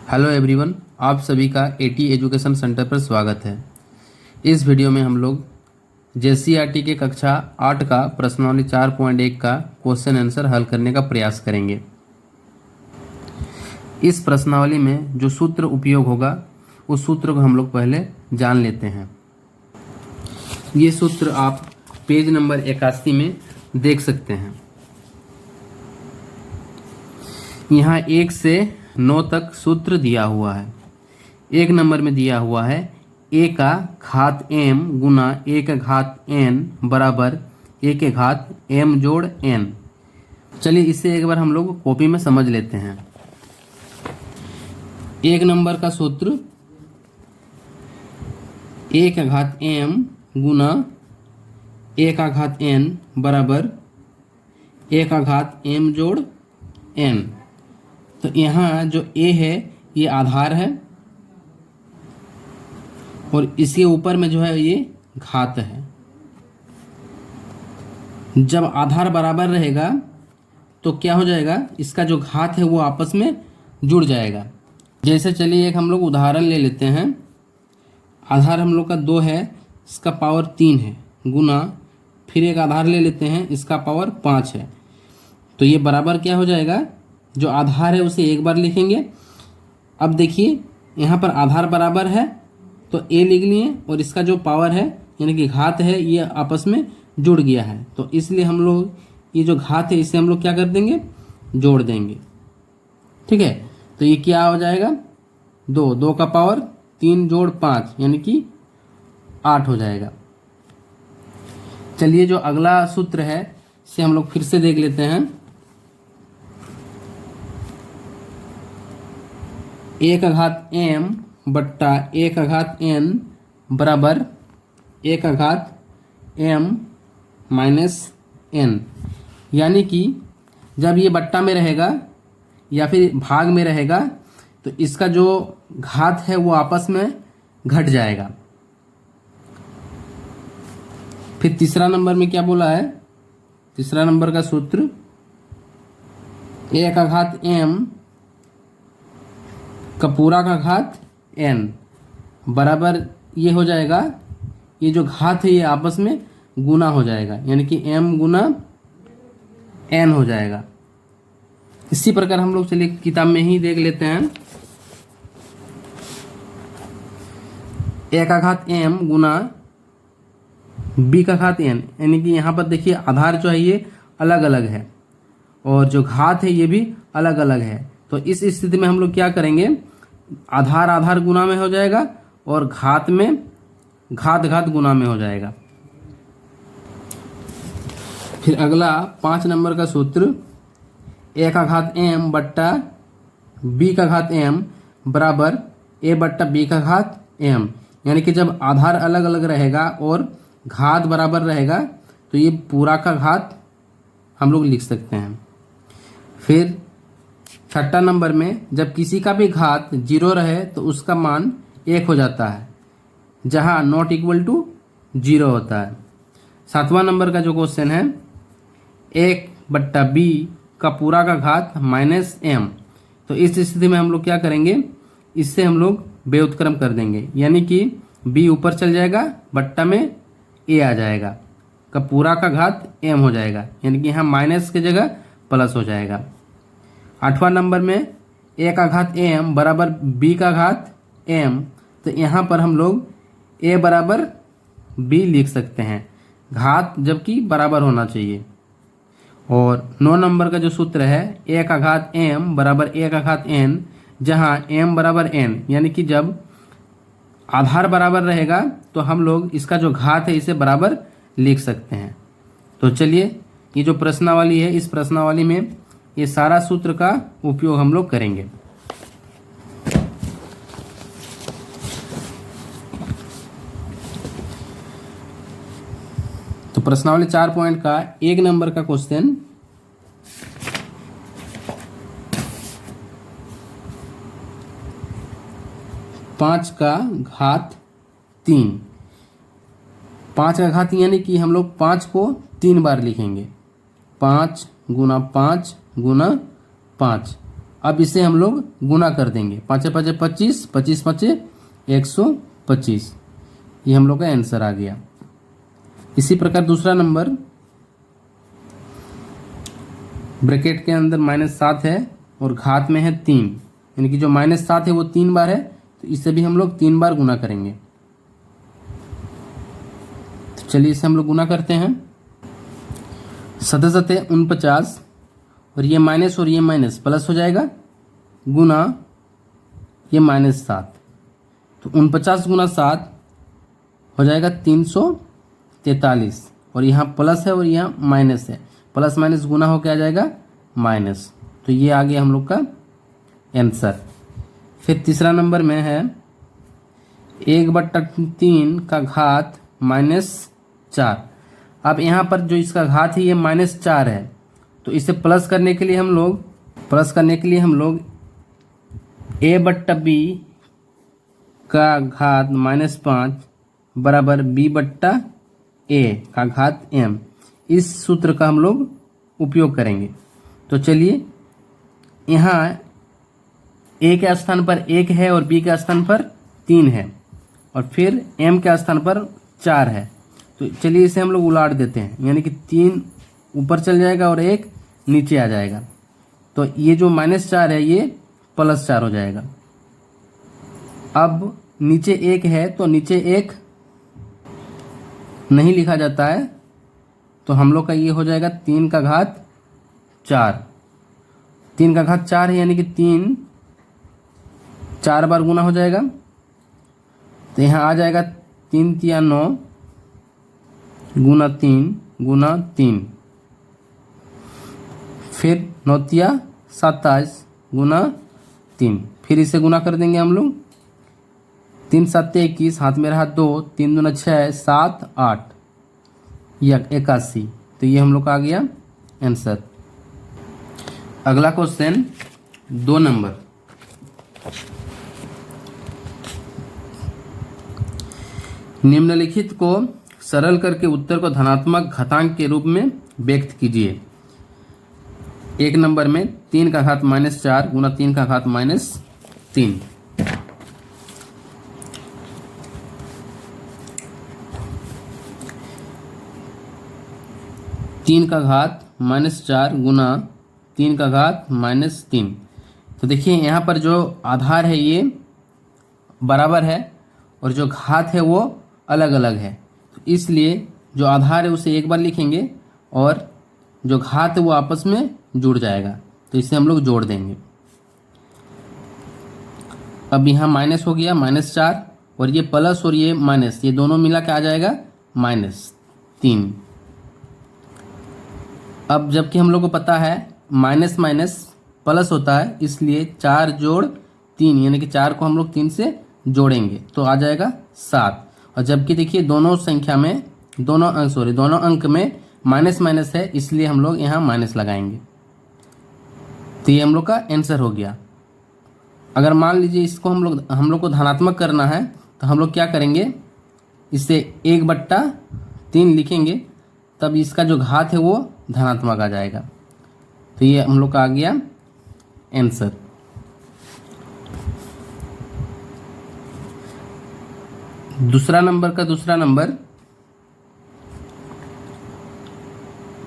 Hello everyone, आप सभी का एटी एजुकेशन सेंटर पर स्वागत है। इस वीडियो में हम लोग जेसीईआरटी के कक्षा 8 का प्रश्नावली 4.1 का क्वेश्चन आंसर हल करने का प्रयास करेंगे। इस प्रश्नावली में जो सूत्र उपयोग होगा उस सूत्र को हम लोग पहले जान लेते हैं। ये सूत्र आप पेज नंबर 81 में देख सकते हैं। यहाँ 1 से 9 तक सूत्र दिया हुआ है। 1 नंबर में दिया हुआ है a का घात m गुना a का घात n बराबर a के घात m जोड़ n। चलिए इसे एक बार हम लोग कॉपी में समझ लेते हैं। 1 नंबर का सूत्र a का घात m गुना a का घात n बराबर a का घात m जोड़ n। तो यहाँ जो a है ये आधार है और इसके ऊपर में जो है ये घात है। जब आधार बराबर रहेगा तो क्या हो जाएगा, इसका जो घात है वो आपस में जुड़ जाएगा। जैसे चलिए एक हम लोग उदाहरण ले लेते हैं। आधार हम लोग का 2 है, इसका पावर 3 है गुना फिर एक आधार ले लेते हैं, इसका पावर 5 है। तो ये बराबर क्या हो जाएगा, जो आधार है उसे एक बार लिखेंगे। अब देखिए यहाँ पर आधार बराबर है तो a लिख लिए और इसका जो पावर है यानी कि घात है ये आपस में जुड़ गया है। तो इसलिए हम लोग ये जो घात है इसे हम लोग क्या कर देंगे, जोड़ देंगे। ठीक है, तो ये क्या हो जाएगा, 2 का पावर 3 जोड़ 5 यानी कि 8 हो जाएगा। चलिए जो अगला सूत्र है इसे हम लोग फिर से देख लेते हैं। a का घात m बट्टा a का घात n बराबर a का घात m माइनस n। यानी कि जब ये बट्टा में रहेगा या फिर भाग में रहेगा तो इसका जो घात है वो आपस में घट जाएगा। फिर तीसरा नंबर में क्या बोला है, तीसरा नंबर का सूत्र a का घात m का पूरा का घात n बराबर ये हो जाएगा, ये जो घात है ये आपस में गुना हो जाएगा यानी कि m गुना n हो जाएगा। इसी प्रकार हम लोग चलिए किताब में ही देख लेते हैं। a का घात m गुना b का घात n यानी कि यहाँ पर देखिए आधार जो है ये अलग अलग है और जो घात है ये भी अलग अलग है। तो इस स्थिति में हम लोग क्या करेंगे, आधार आधार गुना में हो जाएगा और घात में घात घात गुना में हो जाएगा। फिर अगला 5 नंबर का सूत्र a का घात m बट्टा b का घात m बराबर a बट्टा b का घात m। यानी कि जब आधार अलग अलग रहेगा और घात बराबर रहेगा तो ये पूरा का घात हम लोग लिख सकते हैं। फिर 6 नंबर में जब किसी का भी घात 0 रहे तो उसका मान 1 हो जाता है, जहां नॉट इक्वल टू 0 होता है। 7वां नंबर का जो क्वेश्चन है 1 बट्टा b का पूरा का घात माइनस m। तो इस स्थिति में हम लोग क्या करेंगे, इससे हम लोग व्युत्क्रम कर देंगे यानी कि b ऊपर चल जाएगा, बट्टा में a आ जाएगा, का पूरा का घात m हो जाएगा यानी कि यहाँ माइनस की जगह प्लस हो जाएगा। 8वां नंबर में a का घात m बराबर b का घात m। तो यहाँ पर हम लोग a बराबर b लिख सकते हैं, घात जबकि बराबर होना चाहिए। और 9 नंबर का जो सूत्र है a का घात m बराबर a का घात n, जहाँ m बराबर n यानी कि जब आधार बराबर रहेगा तो हम लोग इसका जो घात है इसे बराबर लिख सकते हैं। तो चलिए ये जो प्रश्नावली है इस प्रश्नावली में ये सारा सूत्र का उपयोग हम लोग करेंगे। तो प्रश्नावली 4 पॉइंट का 1 नंबर का क्वेश्चन, पाँच का घात 3। 5 का घात यानी कि हम लोग 5 को 3 बार लिखेंगे, 5 गुना 5 गुना 5 अब इसे हम लोग गुना कर देंगे, 5 5 25, 25 5 125। ये हम लोग का आंसर आ गया। इसी प्रकार दूसरा नंबर, ब्रैकेट के अंदर -7 है और घात में है 3, यानी कि जो -7 है वो 3 बार है, तो इसे भी हम लोग 3 बार गुना करेंगे। तो चलिए इसे हम लोग गुना करते हैं। 7 7 49 और ये माइनस और ये माइनस प्लस हो जाएगा, गुना ये -7, तो 49 गुना 7 हो जाएगा 343, और यहाँ प्लस है और यहाँ माइनस है, प्लस माइनस गुना हो के आ जाएगा माइनस। तो ये आ गया हम लोग का आंसर। फिर तीसरा नंबर में है 1/3 का घात -4। अब यहाँ पर जो इसका घात है ये -4 है, तो इसे प्लस करने के लिए हम लोग a/b का घात -5 बराबर b/a का घात m, इस सूत्र का हम लोग उपयोग करेंगे। तो चलिए, यहाँ a के स्थान पर 1 है और b के स्थान पर 3 है, और फिर m के स्थान पर 4 है। तो चलिए इसे हम लोग उलाट देते हैं, यानी कि 3 ऊपर चल जाएगा और 1 नीचे आ जाएगा। तो ये जो -4 है ये +4 हो जाएगा। अब नीचे 1 है तो नीचे 1 नहीं लिखा जाता है, तो हम लोग का ये हो जाएगा 3 का घात 4। 3 का घात 4 है, यानी कि 3 4 बार गुना हो जाएगा। तो यहाँ आ जाएगा 3 तिया 9 गुना 3 गुना 3, फिर 9 तिया 27 गुना 3, फिर इसे गुना कर देंगे हम लोग। 3 7 21, हाथ में रहा 2, 3 दूना 6, 7 8 या 81। तो ये हम लोग का आ गया आंसर। अगला क्वेश्चन 2 नंबर, निम्नलिखित को सरल करके उत्तर को धनात्मक घातांक के रूप में व्यक्त कीजिए। 1 नंबर में 3 का घात -4 गुना 3 का घात -3। तीन का घात -4 गुना 3 का घात -3। तो देखिए यहाँ पर जो आधार है ये बराबर है और जो घात है वो अलग अलग है, तो इसलिए जो आधार है उसे एक बार लिखेंगे और जो घात है वो आपस में जुड़ जाएगा, तो इसे हम लोग जोड़ देंगे। अब यहाँ माइनस हो गया -4, और ये प्लस और ये माइनस, ये दोनों मिला के आ जाएगा -3। अब जबकि हम लोग को पता है माइनस माइनस प्लस होता है, इसलिए 4 जोड़ 3, यानी कि 4 को हम लोग 3 से जोड़ेंगे तो आ जाएगा 7। और जबकि देखिए दोनों संख्या में दोनों अंक में माइनस माइनस है, इसलिए हम लोग यहाँ माइनस लगाएंगे। तो ये हम लोग का आंसर हो गया। अगर मान लीजिए इसको हम लोग को धनात्मक करना है, तो हम लोग क्या करेंगे, इसे 1/3 लिखेंगे, तब इसका जो घात है वो धनात्मक आ जाएगा। तो ये हम लोग का आ गया आंसर। दूसरा नंबर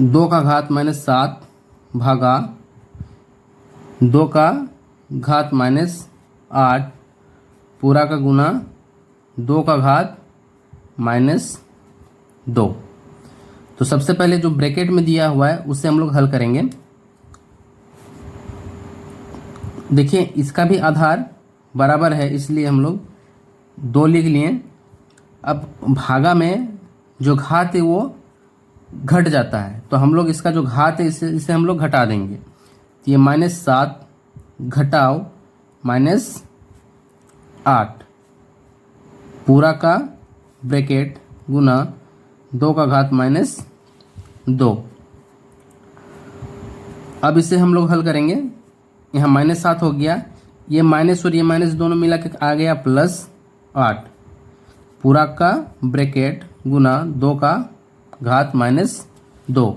2 का घात -7 भागा 2 का घात -8 पूरा का गुना 2 का घात -2। तो सबसे पहले जो ब्रैकेट में दिया हुआ है उससे हम लोग हल करेंगे। देखिए इसका भी आधार बराबर है, इसलिए हम लोग 2 लिख लिए। अब भागा में जो घात है वो घट जाता है, तो हम लोग इसका जो घात है इसे हम लोग घटा देंगे। तो ये -7 घटाओ -8 पूरा का ब्रैकेट गुना 2 का घात -2। अब इसे हम लोग हल करेंगे। यहाँ -7 हो गया, ये माइनस और ये माइनस दोनों मिला के आ गया +8 पूरा का ब्रैकेट गुना 2 का घात -2।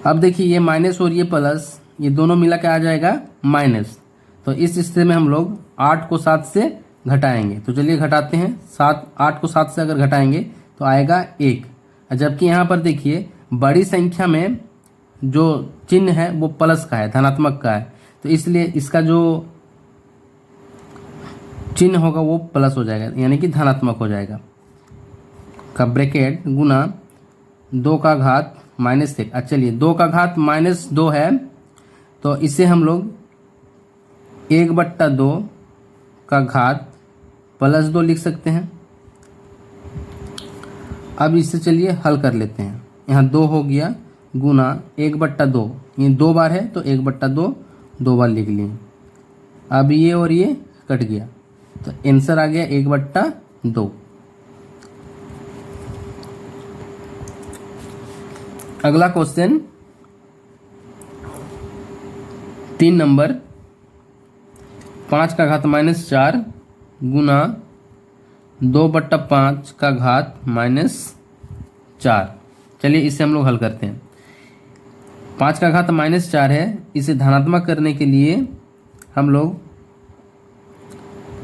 अब देखिए ये माइनस और ये प्लस, ये दोनों मिला के आ जाएगा माइनस। तो इस स्थिति में हम लोग 8 को 7 से घटाएंगे। तो चलिए घटाते हैं। 8 को 7 से अगर घटाएंगे तो आएगा 1। जबकि यहाँ पर देखिए बड़ी संख्या में जो चिन्ह है वो प्लस का है, धनात्मक का है, तो इसलिए इसका जो चिन्ह होगा वो प्लस हो जाएगा, यानी कि धनात्मक हो जाएगा। का ब्रैकेट गुना 2 का घात -1। चलिए 2 का घात -2 है, तो इसे हम लोग 1/2 का घात +2 लिख सकते हैं। अब इसे चलिए हल कर लेते हैं। यहाँ 2 हो गया गुना 1/2, ये 2 बार है तो 1/2 2 बार लिख लिए। अब ये और ये कट गया तो आंसर आ गया 1/2। अगला क्वेश्चन 3 नंबर 5 का घात -4 गुना 2/5 का घात -4। चलिए इसे हम लोग हल करते हैं। 5 का घात -4 है, इसे धनात्मक करने के लिए हम लोग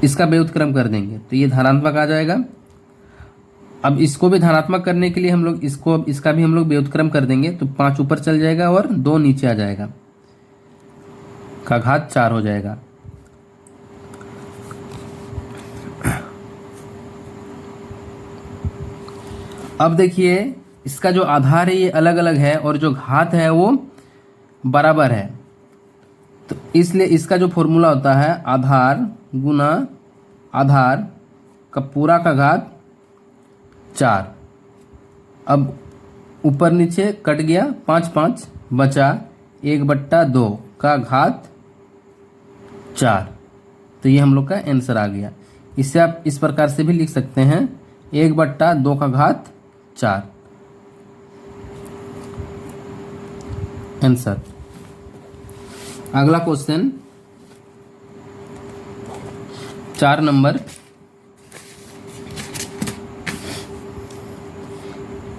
इसका व्युत्क्रम कर देंगे तो ये धनात्मक आ जाएगा। अब इसको भी धनात्मक करने के लिए हम लोग इसका भी हम लोग व्युत्क्रम कर देंगे तो 5 ऊपर चल जाएगा और 2 नीचे आ जाएगा, का घात 4 हो जाएगा। अब देखिए इसका जो आधार है ये अलग अलग है और जो घात है वो बराबर है, तो इसलिए इसका जो फॉर्मूला होता है आधार गुना आधार का पूरा का घात 4। अब ऊपर नीचे कट गया, 5 5 बचा 1/2 का घात 4। तो ये हम लोग का आंसर आ गया। इसे आप इस प्रकार से भी लिख सकते हैं 1/2 का घात 4 आंसर। अगला क्वेश्चन 4 नंबर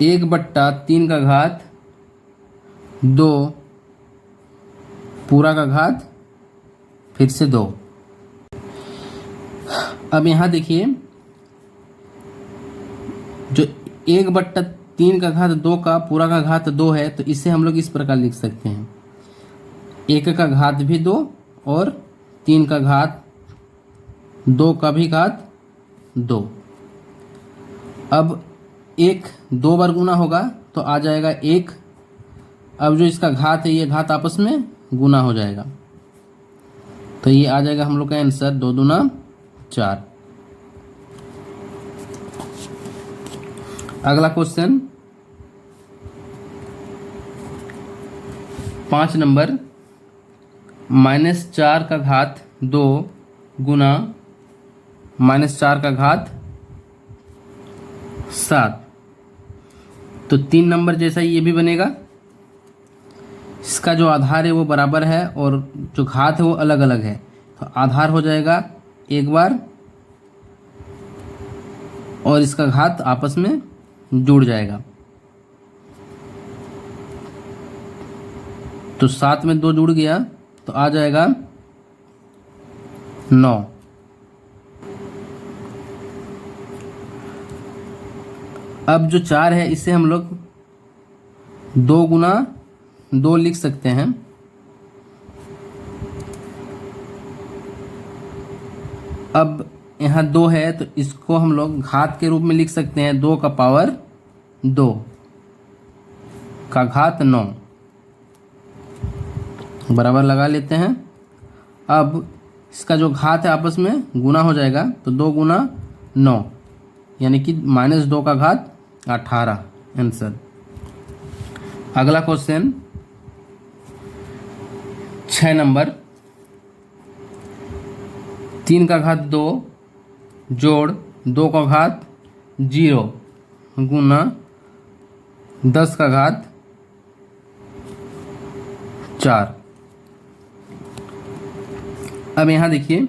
1/3 का घात 2 पूरा का घात फिर से 2। अब यहाँ देखिए जो 1/3 का घात 2 का पूरा का घात 2 है, तो इसे हम लोग इस प्रकार लिख सकते हैं 1 का घात भी 2 और 3 का घात 2 का भी घात 2। अब 1 2 बार गुना होगा तो आ जाएगा 1। अब जो इसका घात है ये घात आपस में गुना हो जाएगा, तो ये आ जाएगा हम लोग का आंसर 2 दूना 4। अगला क्वेश्चन 5 नंबर -4 का घात 2 गुना -4 का घात 7। तो 3 नंबर जैसा ये भी बनेगा। इसका जो आधार है वो बराबर है और जो घात है वो अलग अलग है, तो आधार हो जाएगा 1 बार और इसका घात आपस में जुड़ जाएगा। तो 7 में 2 जुड़ गया तो आ जाएगा 9। अब जो 4 है इसे हम लोग 2 गुना 2 लिख सकते हैं। अब यहाँ 2 है तो इसको हम लोग घात के रूप में लिख सकते हैं 2 का पावर 2 का घात 9 बराबर लगा लेते हैं। अब इसका जो घात है आपस में गुना हो जाएगा तो 2 गुना 9 यानी कि -2 का घात 18 आंसर। अगला क्वेश्चन 6 नंबर 3 का घात 2 जोड़ 2 का घात 0 गुना 10 का घात 4। अब यहाँ देखिए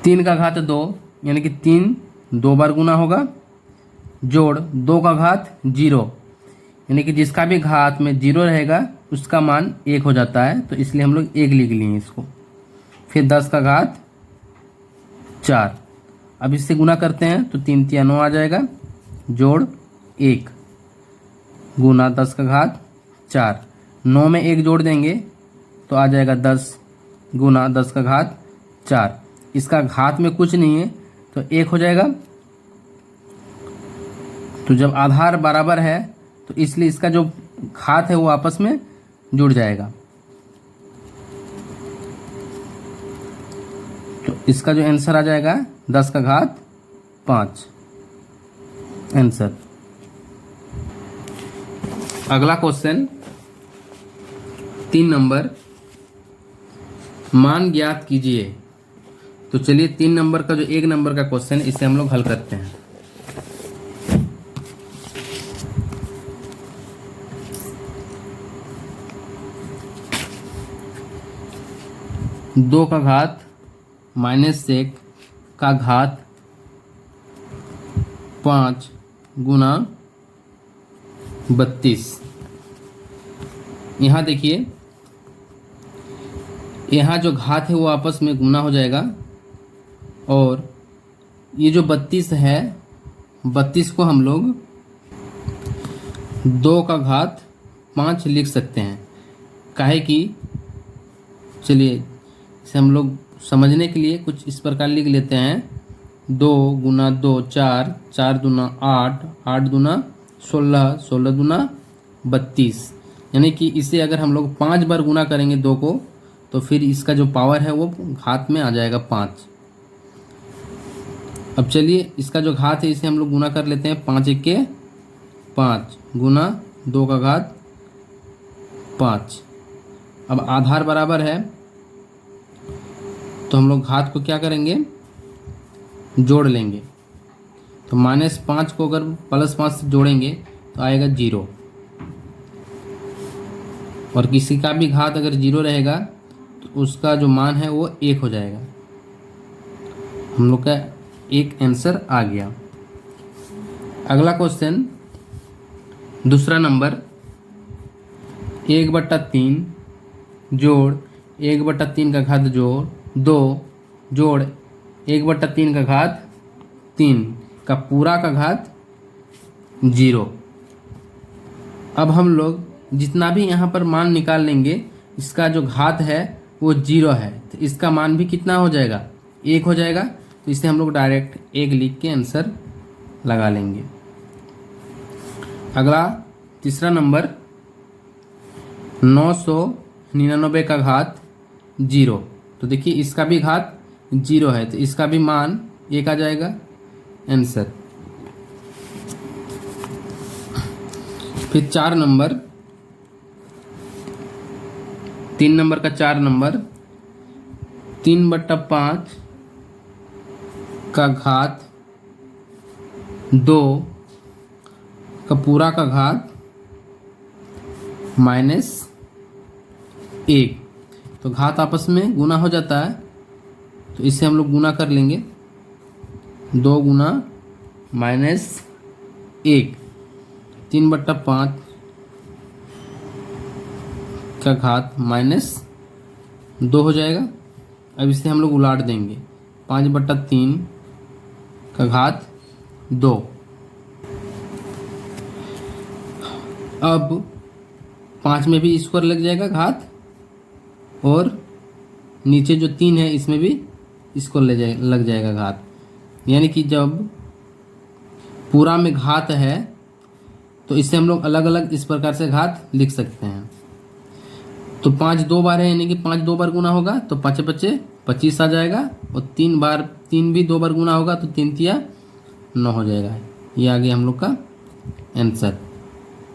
3 का घात 2 यानी कि 3 2 बार गुना होगा, जोड़ 2 का घात 0 यानी कि जिसका भी घात में 0 रहेगा उसका मान 1 हो जाता है, तो इसलिए हम लोग 1 लिख लिए इसको। फिर 10 का घात 4, अब इससे गुना करते हैं तो 3 तिया 9 आ जाएगा, जोड़ 1 गुना 10 का घात 4, 9 में 1 जोड़ देंगे तो आ जाएगा 10 गुना 10 का घात 4। इसका घात में कुछ नहीं है तो 1 हो जाएगा। तो जब आधार बराबर है तो इसलिए इसका जो घात है वो आपस में जुड़ जाएगा। तो इसका जो आंसर आ जाएगा 10 का घात 5 आंसर। अगला क्वेश्चन 3 नंबर, मान ज्ञात कीजिए। तो चलिए 3 नंबर का जो 1 नंबर का क्वेश्चन है इसे हम लोग हल करते हैं। दो का घात -1 का घात 5 गुना 32। यहाँ देखिए, यहाँ जो घात है वो आपस में गुना हो जाएगा और ये जो 32 है, 32 को हम लोग 2 का घात 5 लिख सकते हैं। काहे कि चलिए इसे हम लोग समझने के लिए कुछ इस प्रकार लिख लेते हैं। 2 गुना 2 4, 4 दूना 8, 8 दूना 16, 16 दूना 32। यानी कि इसे अगर हम लोग 5 बार गुना करेंगे 2 को तो फिर इसका जो पावर है वो घात में आ जाएगा 5। अब चलिए इसका जो घात है इसे हम लोग गुना कर लेते हैं। 5 1 5 गुना 2 का घात 5। अब आधार बराबर है तो हम लोग घात को क्या करेंगे, जोड़ लेंगे। तो -5 को अगर +5 से जोड़ेंगे तो आएगा 0, और किसी का भी घात अगर 0 रहेगा तो उसका जो मान है वो 1 हो जाएगा। हम लोग का एक आंसर आ गया। अगला क्वेश्चन दूसरा नंबर, 1/3 जोड़ 1/3 का घात जोड़ 2 जोड़ 1/3 का घात 3 का पूरा का घात 0। अब हम लोग जितना भी यहाँ पर मान निकाल लेंगे, इसका जो घात है वो 0 है, तो इसका मान भी कितना हो जाएगा, 1 हो जाएगा। तो इसे हम लोग डायरेक्ट 1 लिख के आंसर लगा लेंगे। अगला तीसरा नंबर, 999 का घात 0। तो देखिए इसका भी घात 0 है तो इसका भी मान 1 आ जाएगा आंसर। फिर 4 नंबर, 3 नंबर का 4 नंबर, 3/5 का घात 2 का पूरा का घात -1। तो घात आपस में गुना हो जाता है तो इसे हम लोग गुना कर लेंगे। 2 गुना -1, 3/5 का घात -2 हो जाएगा। अब इसे हम लोग उलाट देंगे, 5/3 का घात 2। अब 5 में भी स्क्वायर लग जाएगा घात, और नीचे जो 3 है इसमें भी स्क्वायर लग जाएगा घात। यानी कि जब पूरा में घात है तो इससे हम लोग अलग अलग इस प्रकार से घात लिख सकते हैं। तो 5 2 बार है, यानी कि 5 2 बार गुना होगा तो 5 5 25 आ जाएगा, और 3 भी 2 बार गुना होगा तो 3 तिया 9 हो जाएगा। ये आ गया हम लोग का आंसर।